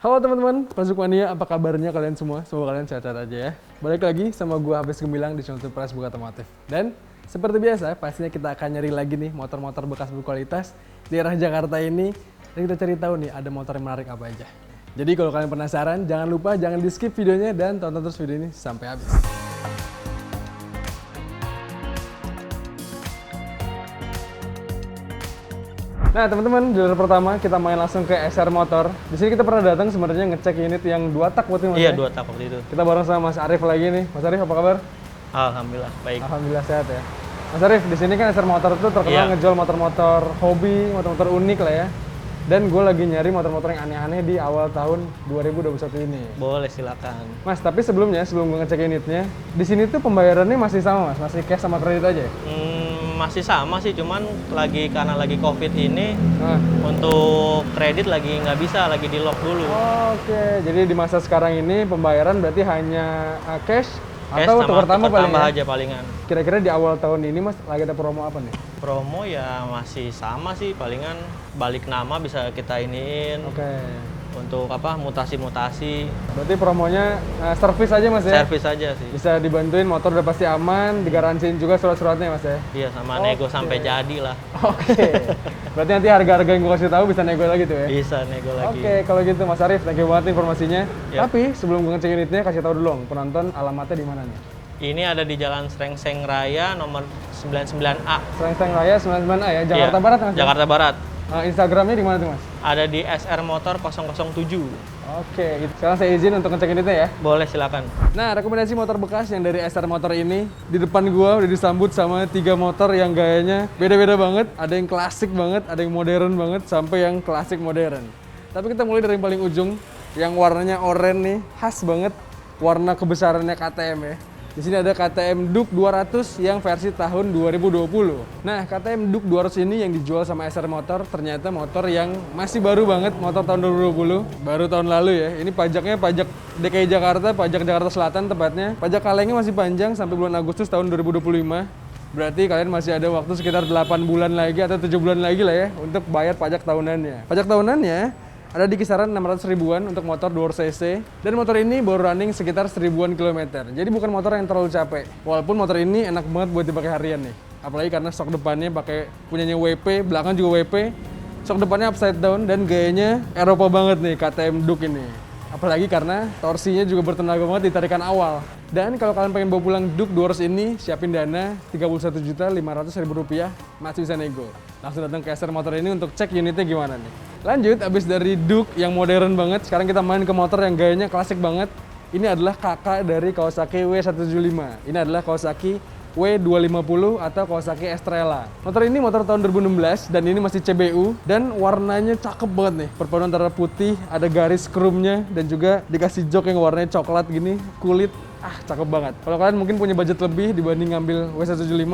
Halo teman-teman, Pasuk Mania, apa kabarnya kalian semua? Semoga kalian sehat-sehat aja ya. Balik lagi sama gua Hafiz Gemilang di channel Price Book Otomotif. Dan seperti biasa, pastinya kita akan nyari lagi nih motor-motor bekas berkualitas di daerah Jakarta ini. Dan kita cari tahu nih ada motor yang menarik apa aja. Jadi kalau kalian penasaran, jangan lupa jangan di skip videonya dan tonton terus video ini sampai habis. Nah teman-teman, di dealer pertama kita main langsung ke SR Motor. Di sini kita pernah datang sebenarnya ngecek unit yang 2 tak waktu itu Mas. Iya, 2 tak waktu itu. Kita bareng sama Mas Arif lagi nih. Mas Arif apa kabar? Alhamdulillah baik. Alhamdulillah sehat ya. Mas Arif, di sini kan SR Motor itu terkenal ngejual motor-motor hobi, motor-motor unik lah ya. Dan gue lagi nyari motor-motor yang aneh-aneh di awal tahun 2021 ini. Boleh, silakan. Mas, tapi sebelum gue ngecek unitnya, di sini tuh pembayarannya masih sama Mas? Masih cash sama kredit aja ya? Masih sama sih, cuman karena lagi COVID ini, untuk kredit lagi nggak bisa, lagi di lock dulu. Oke, jadi di masa sekarang ini pembayaran berarti hanya cash atau sama tukar tambah paling tambah aja palingan. Kira-kira di awal tahun ini Mas lagi ada promo apa nih? Promo ya masih sama sih, palingan balik nama bisa kita iniin. Oke. Untuk mutasi-mutasi. Berarti promonya servis aja Mas ya? Servis aja sih. Bisa dibantuin, motor udah pasti aman, digaransiin juga surat-suratnya Mas ya? Iya, sama nego sampai jadi lah. Oke. Berarti nanti harga-harga yang gue kasih tahu bisa nego lagi tuh ya? Bisa nego lagi. Oke, kalau gitu Mas Arif, thank you banget informasinya. Yep. Tapi sebelum gue ngecek unitnya, kasih tahu dulu dong, penonton alamatnya di mana nih? Ini ada di Jalan Srengseng Raya nomor 99A. Srengseng Raya 99A ya, Jakarta Barat Mas? Jakarta Barat. Instagramnya di mana tuh Mas? Ada di SR Motor 007. Oke, gitu. Sekarang saya izin untuk ngecek unitnya ya. Boleh, silakan. Nah, rekomendasi motor bekas yang dari SR Motor ini, di depan gua udah disambut sama 3 motor yang gayanya beda-beda banget. Ada yang klasik banget, ada yang modern banget, sampai yang klasik modern. Tapi kita mulai dari yang paling ujung, yang warnanya oranye nih, khas banget. Warna kebesarannya KTM ya. Di sini ada KTM Duke 200 yang versi tahun 2020. Nah, KTM Duke 200 ini yang dijual sama SR Motor ternyata motor yang masih baru banget, motor tahun 2020, baru tahun lalu ya. Ini pajaknya pajak DKI Jakarta, pajak Jakarta Selatan tepatnya. Pajak kalengnya masih panjang sampai bulan Agustus tahun 2025. Berarti kalian masih ada waktu sekitar 8 bulan lagi atau 7 bulan lagi lah ya untuk bayar pajak tahunannya. Pajak tahunannya ada di kisaran 600 ribuan untuk motor 200cc. Dan motor ini baru running sekitar 1000-an kilometer. Jadi bukan motor yang terlalu capek. Walaupun motor ini enak banget buat dipakai harian nih. Apalagi karena sok depannya pakai punyanya WP, belakang juga WP. Sok depannya upside down dan gayanya Eropa banget nih KTM Duke ini. Apalagi karena torsinya juga bertenaga banget di tarikan awal. Dan kalau kalian pengen bawa pulang Duke 200 ini, siapin dana Rp31.500.000, masih bisa nego. Langsung datang ke SR Motor ini untuk cek unitnya gimana nih. Lanjut, abis dari Duke yang modern banget, sekarang kita main ke motor yang gayanya klasik banget. Ini adalah kakak dari Kawasaki W175. Ini adalah Kawasaki W250 atau Kawasaki Estrella. Motor ini motor tahun 2016 dan ini masih CBU dan warnanya cakep banget nih. Perpaduan antara putih, ada garis chrome-nya dan juga dikasih jok yang warnanya coklat gini, kulit. Cakep banget. Kalau kalian mungkin punya budget lebih dibanding ngambil W175,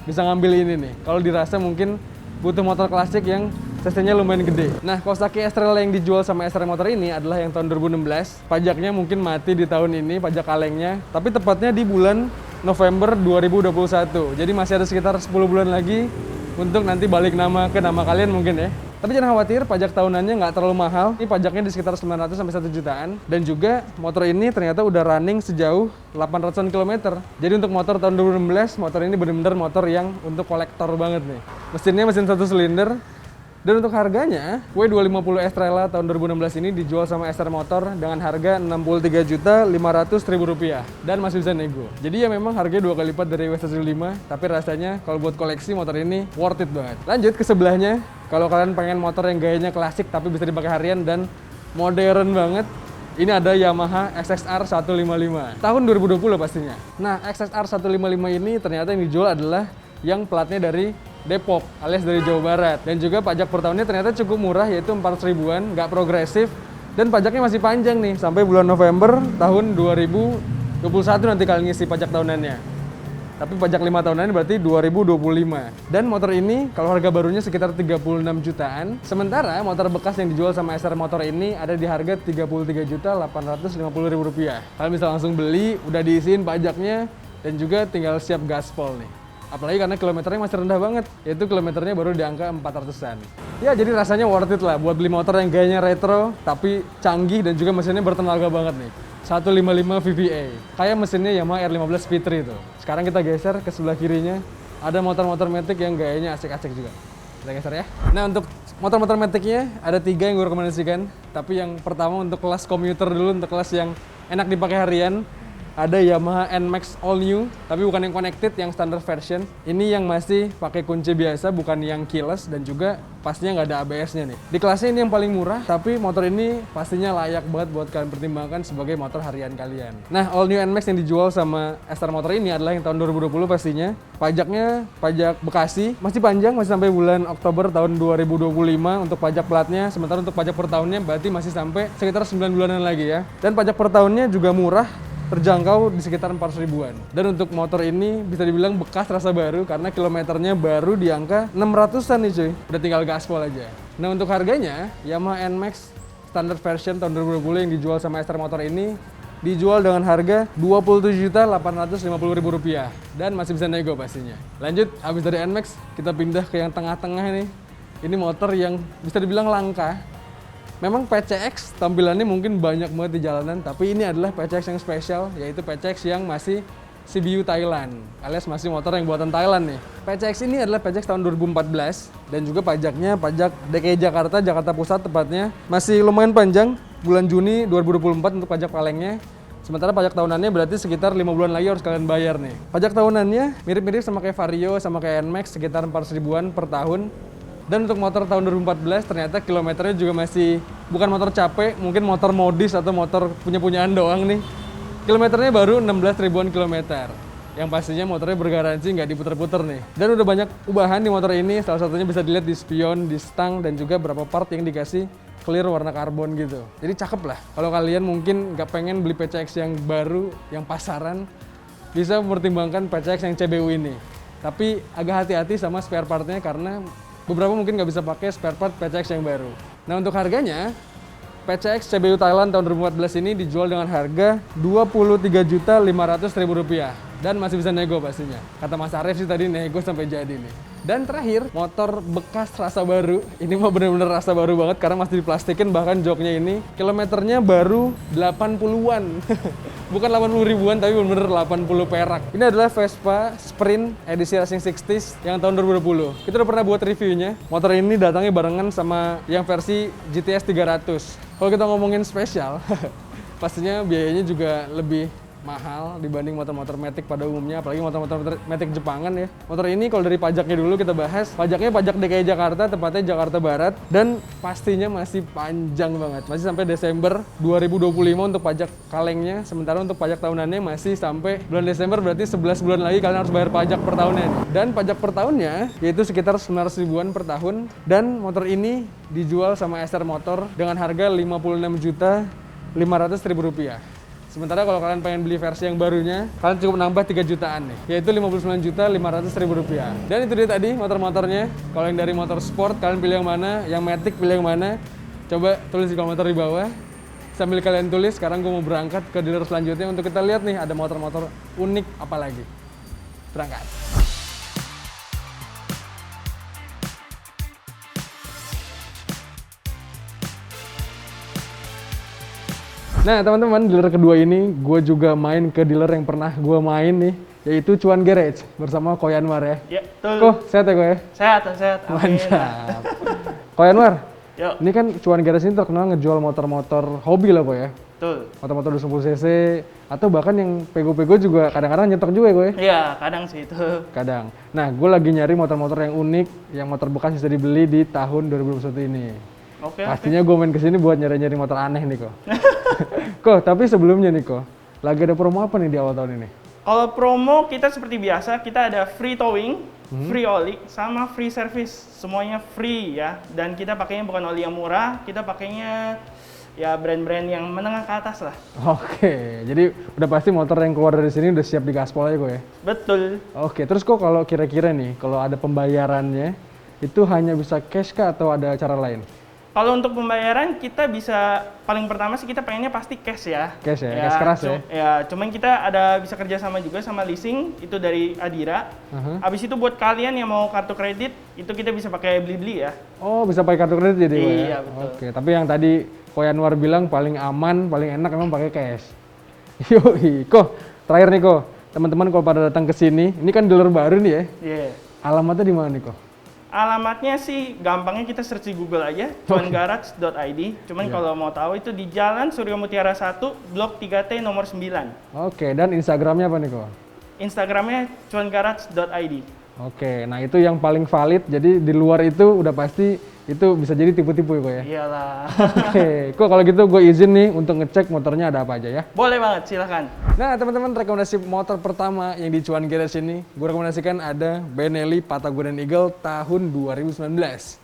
bisa ngambil ini nih. Kalau dirasa mungkin butuh motor klasik yang cc-nya lumayan gede. Nah, Kawasaki Estrella yang dijual sama SR Motor ini adalah yang tahun 2016. Pajaknya mungkin mati di tahun ini, pajak kalengnya. Tapi tepatnya di bulan November 2021. Jadi masih ada sekitar 10 bulan lagi untuk nanti balik nama ke nama kalian mungkin ya. Tapi jangan khawatir, pajak tahunannya nggak terlalu mahal. Ini pajaknya di sekitar 900 sampai 1 jutaan. Dan juga motor ini ternyata udah running sejauh 800-an km. Jadi untuk motor tahun 2016, motor ini benar-benar motor yang untuk kolektor banget nih. Mesinnya mesin 1 silinder. Dan untuk harganya, W250 Estrella tahun 2016 ini dijual sama SR Motor dengan harga Rp63.500.000 dan masih bisa nego. Jadi ya memang harganya 2 kali lipat dari W175, tapi rasanya kalau buat koleksi motor ini worth it banget. Lanjut ke sebelahnya, kalau kalian pengen motor yang gayanya klasik tapi bisa dipakai harian dan modern banget, ini ada Yamaha XXR 155 tahun 2020 pastinya. Nah, XXR 155 ini ternyata yang dijual adalah yang platnya dari Depok alias dari Jawa Barat. Dan juga pajak per tahunnya ternyata cukup murah, yaitu 400 ribuan, nggak progresif. Dan pajaknya masih panjang nih, sampai bulan November tahun 2021 nanti kalian ngisi pajak tahunannya. Tapi pajak 5 tahunan berarti 2025. Dan motor ini kalau harga barunya sekitar 36 jutaan. Sementara motor bekas yang dijual sama SR Motor ini ada di harga Rp33.850.000. Kalian bisa langsung beli, udah diisiin pajaknya, dan juga tinggal siap gaspol nih. Apalagi karena kilometernya masih rendah banget, yaitu kilometernya baru di angka 400-an. Ya, jadi rasanya worth it lah buat beli motor yang gayanya retro, tapi canggih dan juga mesinnya bertenaga banget nih. 155 VVA, kayak mesinnya Yamaha R15 V3 itu. Sekarang kita geser ke sebelah kirinya, ada motor-motor Matic yang gayanya asik-asik juga. Kita geser ya. Nah, untuk motor-motor Matic-nya ada 3 yang gue rekomendasikan. Tapi yang pertama untuk kelas komuter dulu, untuk kelas yang enak dipakai harian. Ada Yamaha NMAX All New, tapi bukan yang connected, yang standard version. Ini yang masih pakai kunci biasa, bukan yang keyless, dan juga pastinya nggak ada ABS-nya nih. Di kelasnya ini yang paling murah, tapi motor ini pastinya layak banget buat kalian pertimbangkan sebagai motor harian kalian. Nah, All New NMAX yang dijual sama Ester Motor ini adalah yang tahun 2020 pastinya. Pajaknya pajak Bekasi, masih panjang, masih sampai bulan Oktober tahun 2025 untuk pajak platnya. Sementara untuk pajak per tahunnya berarti masih sampai sekitar 9 bulanan lagi ya. Dan pajak per tahunnya juga murah, terjangkau di sekitar 400 ribuan. Dan untuk motor ini bisa dibilang bekas rasa baru karena kilometernya baru di angka 600-an nih cuy. Udah tinggal gaspol aja. Nah, untuk harganya Yamaha NMAX standard version tahun 2020 yang dijual sama Ester Motor ini dijual dengan harga Rp27.850.000 dan masih bisa nego pastinya. Lanjut, habis dari NMAX kita pindah ke yang tengah-tengah nih. Ini motor yang bisa dibilang langka. Memang PCX tampilannya mungkin banyak banget di jalanan, tapi ini adalah PCX yang spesial, yaitu PCX yang masih CBU Thailand, alias masih motor yang buatan Thailand nih. PCX ini adalah PCX tahun 2014, dan juga pajaknya pajak DKI Jakarta, Jakarta Pusat tepatnya, masih lumayan panjang, bulan Juni 2024 untuk pajak palengnya. Sementara pajak tahunannya berarti sekitar 5 bulan lagi harus kalian bayar nih. Pajak tahunannya mirip-mirip sama kayak Vario, sama kayak NMAX, sekitar 400 ribuan per tahun. Dan untuk motor tahun 2014 ternyata kilometernya juga masih bukan motor capek, mungkin motor modis atau motor punya-punyaan doang nih. Kilometernya baru 16 ribuan kilometer. Yang pastinya motornya bergaransi, nggak diputer-puter nih. Dan udah banyak ubahan di motor ini, salah satunya bisa dilihat di spion, di stang, dan juga beberapa part yang dikasih clear warna karbon gitu. Jadi cakep lah. Kalau kalian mungkin nggak pengen beli PCX yang baru, yang pasaran, bisa mempertimbangkan PCX yang CBU ini. Tapi agak hati-hati sama spare partnya karena beberapa mungkin nggak bisa pakai spare part PCX yang baru. Nah, untuk harganya, PCX CBU Thailand tahun 2014 ini dijual dengan harga Rp23.500.000 dan masih bisa nego pastinya. Kata Mas Arief sih tadi nego sampai jadi nih. Dan terakhir, motor bekas rasa baru. Ini mah bener-bener rasa baru banget karena masih diplastikin, bahkan joknya ini kilometernya baru 80-an. Bukan 80 ribuan tapi bener-bener 80 perak. Ini adalah Vespa Sprint edisi Racing 60s yang tahun 2020. Kita udah pernah buat reviewnya. Motor ini datangnya barengan sama yang versi GTS 300. Kalau kita ngomongin spesial, pastinya biayanya juga lebih mahal dibanding motor-motor Matic pada umumnya, apalagi motor-motor Matic Jepangan ya. Motor ini kalau dari pajaknya dulu kita bahas, pajaknya pajak DKI Jakarta, tepatnya Jakarta Barat, dan pastinya masih panjang banget, masih sampai Desember 2025 untuk pajak kalengnya, sementara untuk pajak tahunannya masih sampai bulan Desember, berarti 11 bulan lagi kalian harus bayar pajak per tahunnya nih. Dan pajak per tahunnya yaitu sekitar 900 ribuan per tahun, dan motor ini dijual sama Ester Motor dengan harga Rp56.500.000. Sementara kalau kalian pengen beli versi yang barunya, kalian cukup nambah 3 jutaan nih, yaitu Rp59.500.000. Dan itu dia tadi motor-motornya. Kalau yang dari motor sport, kalian pilih yang mana? Yang Matic pilih yang mana? Coba tulis di komentar di bawah. Sambil kalian tulis, sekarang gue mau berangkat ke dealer selanjutnya untuk kita lihat nih ada motor-motor unik apa lagi. Berangkat! Nah teman-teman, dealer kedua ini gue juga main ke dealer yang pernah gue main nih, yaitu Cuan Garage bersama Ko Yanwar ya. Ya, betul. Ko, sehat ya Ko ya? Sehat, sehat. Amin. Mantap. Ko Yanwar, Yuk. ini kan Cuan Garage ini terkenal ngejual motor-motor hobi lah Ko ya. Betul. Motor-motor 210 cc, atau bahkan yang pego-pego juga kadang-kadang nyetok juga ya Ko ya? Iya, kadang sih itu. Kadang. Nah, gue lagi nyari motor-motor yang unik, yang motor bekas bisa dibeli di tahun 2021 ini. Oke. Pastinya gue main kesini buat nyari-nyari motor aneh nih Ko. Ko, tapi sebelumnya nih Ko, lagi ada promo apa nih di awal tahun ini? Kalau promo kita seperti biasa, kita ada free towing, free oli, sama free service. Semuanya free ya. Dan kita pakainya bukan oli yang murah, kita pakainya ya brand-brand yang menengah ke atas lah. Oke, jadi udah pasti motor yang keluar dari sini udah siap digaspol aja Ko ya? Betul. Oke, terus Ko kalau kira-kira nih, kalau ada pembayarannya, itu hanya bisa cash kah atau ada cara lain? Kalau untuk pembayaran kita bisa paling pertama sih kita pengennya pasti cash ya. Cash ya, cash keras ya. Ya, cuman kita ada bisa kerjasama juga sama leasing itu dari Adira. Habis itu buat kalian yang mau kartu kredit itu kita bisa pakai Blibli ya. Oh, bisa pakai kartu kredit jadi Ko, ya? Iya, betul. Oke, tapi yang tadi Ko Yanwar bilang paling aman, paling enak emang pakai cash. Yoi, Ko, terakhir nih Ko, teman-teman kalau pada datang ke sini, ini kan dealer baru nih ya. Iya. Alamatnya di mana nih Ko? Alamatnya sih gampangnya kita search di Google aja, cuangarage.id. Cuman kalau mau tahu itu di Jalan Surya Mutiara 1, Blok 3T nomor 9. Oke, dan Instagramnya apa nih Ko? Instagramnya cuangarage.id. Oke, nah itu yang paling valid. Jadi di luar itu udah pasti itu bisa jadi tipu-tipu ya Ko ya. Iyalah. Oke, Ko kalau gitu gue izin nih untuk ngecek motornya ada apa aja ya. Boleh banget, silahkan. Nah teman-teman, rekomendasi motor pertama yang di Cuan Garage ini gue rekomendasikan ada Benelli Patagonia Eagle tahun 2019.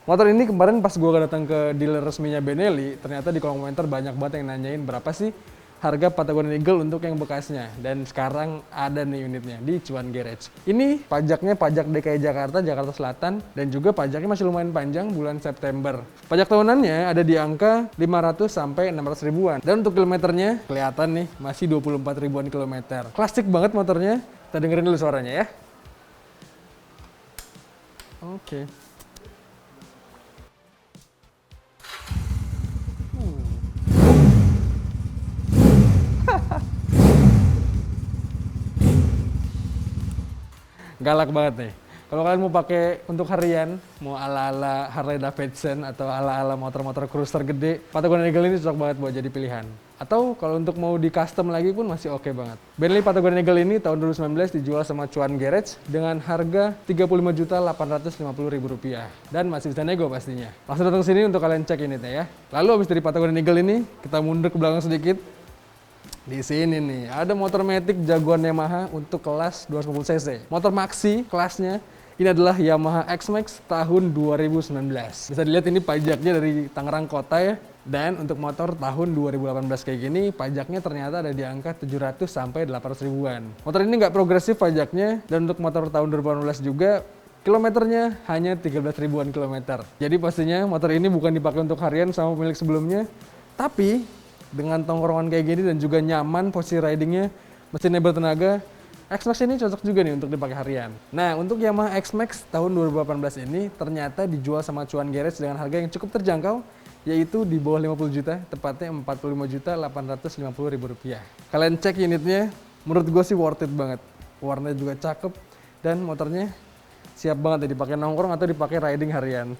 Motor ini kemarin pas gue datang ke dealer resminya Benelli, ternyata di kolom komentar banyak banget yang nanyain berapa sih harga Patagonia Eagle untuk yang bekasnya. Dan sekarang ada nih unitnya di Cuan Garage. Ini pajaknya pajak DKI Jakarta, Jakarta Selatan, dan juga pajaknya masih lumayan panjang bulan September. Pajak tahunannya ada di angka 500 sampai 600 ribuan. Dan untuk kilometernya kelihatan nih masih 24 ribuan kilometer. Klasik banget motornya. Kita dengerin dulu suaranya ya. Oke. Galak banget nih. Kalau kalian mau pakai untuk harian, mau ala-ala Harley Davidson atau ala-ala motor-motor cruiser gede, Patagonia Eagle ini cocok banget buat jadi pilihan. Atau kalau untuk mau di custom lagi pun masih oke banget. Benelli Patagonia Eagle ini tahun 2019 dijual sama Cuan Garage dengan harga Rp35.850.000 dan masih bisa nego pastinya. Langsung datang ke sini untuk kalian cek unitnya ya. Lalu habis dari Patagonia Eagle ini, kita mundur ke belakang sedikit. Di sini nih, ada motor matic jagoan Yamaha untuk kelas 250 cc. Motor maxi kelasnya, ini adalah Yamaha X-Max tahun 2019. Bisa dilihat ini pajaknya dari Tangerang Kota ya. Dan untuk motor tahun 2018 kayak gini, pajaknya ternyata ada di angka 700 sampai 800 ribuan. Motor ini nggak progresif pajaknya, dan untuk motor tahun 2018 juga, kilometernya hanya 13 ribuan kilometer. Jadi pastinya motor ini bukan dipakai untuk harian sama pemilik sebelumnya, tapi dengan tongkrongan kayak gini dan juga nyaman posisi ridingnya, mesinnya bertenaga, X-Max ini cocok juga nih untuk dipakai harian. Nah, untuk Yamaha X-Max tahun 2018 ini ternyata dijual sama Cuan Garage dengan harga yang cukup terjangkau, yaitu di bawah 50 juta, tepatnya Rp45.850.000. Kalian cek unitnya, menurut gue sih worth it banget. Warnanya juga cakep dan motornya siap banget ya dipakai nongkrong atau dipakai riding harian.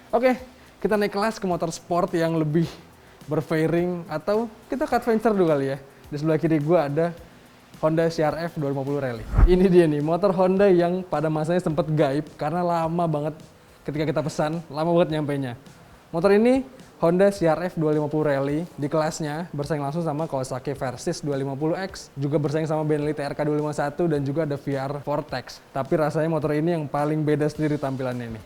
Oke, kita naik kelas ke motor sport yang lebih berfairing atau kita ke adventure dulu kali ya. Di sebelah kiri gue ada Honda CR-V 250 Rally. Ini dia nih, motor Honda yang pada masanya sempat gaib karena lama banget ketika kita pesan, lama banget nyampainya. Motor ini Honda CR-V 250 Rally di kelasnya bersaing langsung sama Kawasaki Versys 250X, juga bersaing sama Benelli TRK 251 dan juga ada VR Vortex. Tapi rasanya motor ini yang paling beda sendiri tampilannya nih.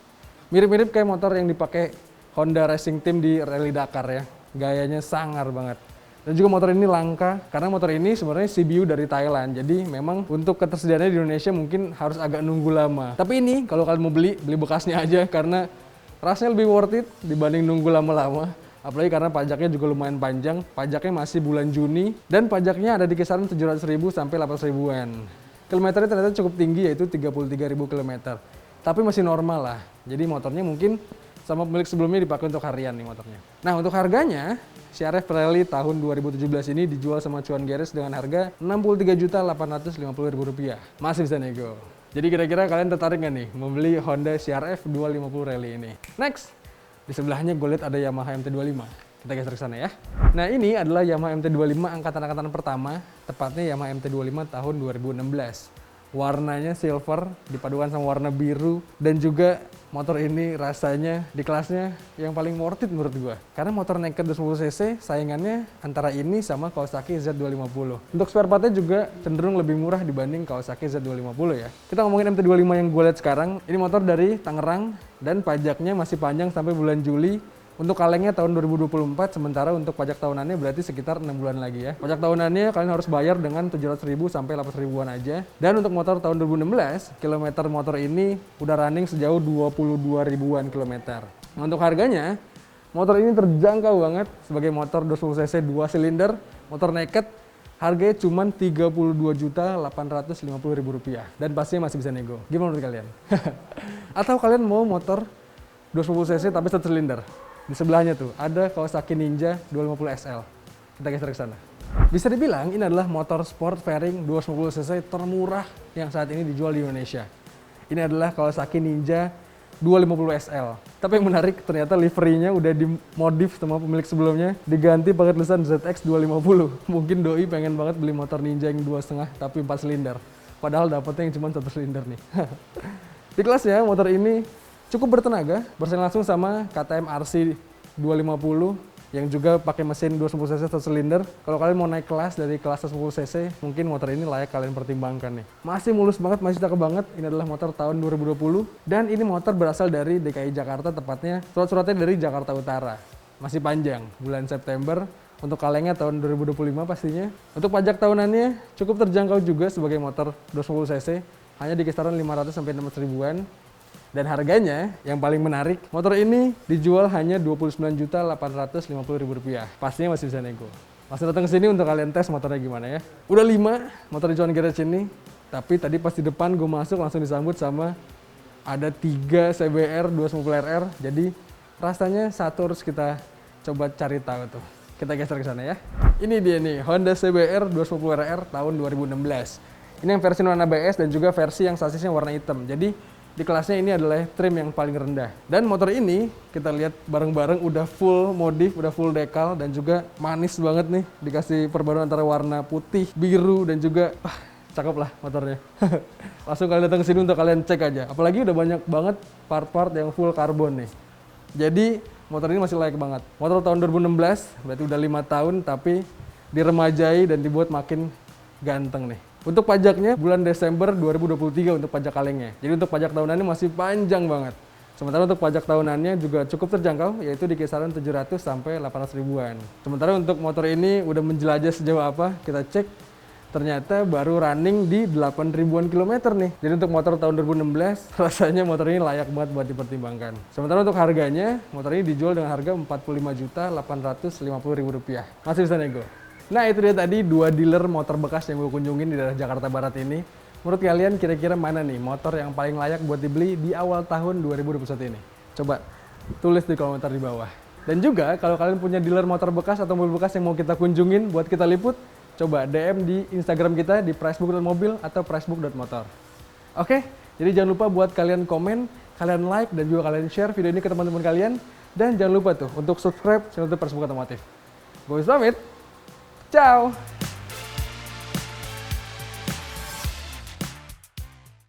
Mirip-mirip kayak motor yang dipakai Honda Racing Team di Rally Dakar ya. Gayanya sangar banget. Dan juga motor ini langka karena motor ini sebenarnya CBU dari Thailand. Jadi memang untuk ketersediaannya di Indonesia mungkin harus agak nunggu lama. Tapi ini kalau kalian mau beli bekasnya aja karena rasanya lebih worth it dibanding nunggu lama-lama. Apalagi karena pajaknya juga lumayan panjang. Pajaknya masih bulan Juni dan pajaknya ada di kisaran 700.000 sampai 800 ribuan. Kilometernya ternyata cukup tinggi yaitu 33.000 km. Tapi masih normal lah. Jadi motornya mungkin sama pemilik sebelumnya dipakai untuk harian nih motornya. Nah untuk harganya, CR-V Rally tahun 2017 ini dijual sama Cuan Garage dengan harga Rp63.850.000. Masih bisa nego. Jadi kira-kira kalian tertarik nggak nih membeli Honda CR-V 250 Rally ini? Next, di sebelahnya gue lihat ada Yamaha MT-25. Kita geser ke sana ya. Nah ini adalah Yamaha MT-25 angkatan-angkatan pertama, tepatnya Yamaha MT-25 tahun 2016. Warnanya silver dipadukan sama warna biru dan juga motor ini rasanya di kelasnya yang paling worth it menurut gua. Karena motor naked 250cc saingannya antara ini sama Kawasaki Z250. Untuk spare partnya juga cenderung lebih murah dibanding Kawasaki Z250 ya. Kita ngomongin MT-25 yang gue lihat sekarang, ini motor dari Tangerang dan pajaknya masih panjang sampai bulan Juli. Untuk kalengnya tahun 2024, sementara untuk pajak tahunannya berarti sekitar 6 bulan lagi ya. Pajak tahunannya kalian harus bayar dengan 700.000 sampai 800 ribuan aja. Dan untuk motor tahun 2016, kilometer motor ini udah running sejauh 22 ribuan kilometer. Nah, untuk harganya, Motor ini terjangkau banget sebagai motor 210 cc 2 silinder, motor naked. Harganya cuma Rp32.850.000 dan pastinya masih bisa nego. Gimana menurut kalian? Atau kalian mau motor 210 cc tapi 1 silinder? Di sebelahnya tuh ada Kawasaki Ninja 250 SL. Kita geser ke sana. Bisa dibilang ini adalah motor sport fairing 250 cc termurah yang saat ini dijual di Indonesia. Ini adalah Kawasaki Ninja 250 SL. Tapi yang menarik ternyata liverynya udah dimodif sama pemilik sebelumnya, diganti pakai tulisan ZX 250. Mungkin doi pengen banget beli motor Ninja yang 2,5 tapi 4 silinder. Padahal dapetnya yang cuma 1 silinder nih. Di kelasnya motor ini cukup bertenaga, bersaing langsung sama KTM RC 250 yang juga pakai mesin 210 cc 1 silinder. Kalau kalian mau naik kelas dari kelas 10 cc, mungkin motor ini layak kalian pertimbangkan nih. Masih mulus banget, masih cakep banget. Ini adalah motor tahun 2020 dan ini motor berasal dari DKI Jakarta, tepatnya surat-suratnya dari Jakarta Utara. Masih panjang, bulan September. Untuk kalengnya tahun 2025 pastinya. Untuk pajak tahunannya cukup terjangkau juga sebagai motor 210 cc, hanya di kisaran 500 sampai 600 ribuan. Dan harganya yang paling menarik, motor ini dijual hanya Rp29.850.000. Pastinya masih bisa nego. Langsung datang ke sini untuk kalian tes motornya gimana ya. Udah 5 motor di Cuan Garage ini, tapi tadi pas di depan gue masuk langsung disambut sama ada 3 CBR 250RR. Jadi rasanya satu harus kita coba cari tahu tuh. Kita geser ke sana ya. Ini dia nih, Honda CBR 250RR tahun 2016. Ini yang versi non ABS dan juga versi yang sasisnya warna hitam. Jadi di kelasnya ini adalah trim yang paling rendah. Dan motor ini kita lihat bareng-bareng udah full modif, udah full dekal dan juga manis banget nih. Dikasih perbaruan antara warna putih, biru dan juga cakep lah motornya. Langsung kalian datang ke sini untuk kalian cek aja. Apalagi udah banyak banget part-part yang full karbon nih. Jadi motor ini masih layak banget. Motor tahun 2016, berarti udah 5 tahun tapi diremajai dan dibuat makin ganteng nih. Untuk pajaknya bulan Desember 2023 untuk pajak kalengnya. Jadi untuk pajak tahunannya masih panjang banget. Sementara untuk pajak tahunannya juga cukup terjangkau, yaitu di kisaran 700 sampai 800 ribuan. Sementara untuk motor ini udah menjelajah sejauh apa, kita cek ternyata baru running di 8 ribuan kilometer nih. Jadi untuk motor tahun 2016, rasanya motor ini layak banget buat dipertimbangkan. Sementara untuk harganya, motor ini dijual dengan harga Rp45.850.000. Masih bisa nego. Nah itu dia tadi 2 dealer motor bekas yang gue kunjungin di daerah Jakarta Barat ini. Menurut kalian kira-kira mana nih motor yang paling layak buat dibeli di awal tahun 2021 ini? Coba tulis di komentar di bawah. Dan juga kalau kalian punya dealer motor bekas atau mobil bekas yang mau kita kunjungin buat kita liput, coba DM di Instagram kita di pricebook.mobil atau pricebook.motor. Oke, jadi jangan lupa buat kalian komen, kalian like, dan juga kalian share video ini ke teman-teman kalian. Dan jangan lupa tuh untuk subscribe channel Pricebook Otomotif. Gue pamit. Ciao!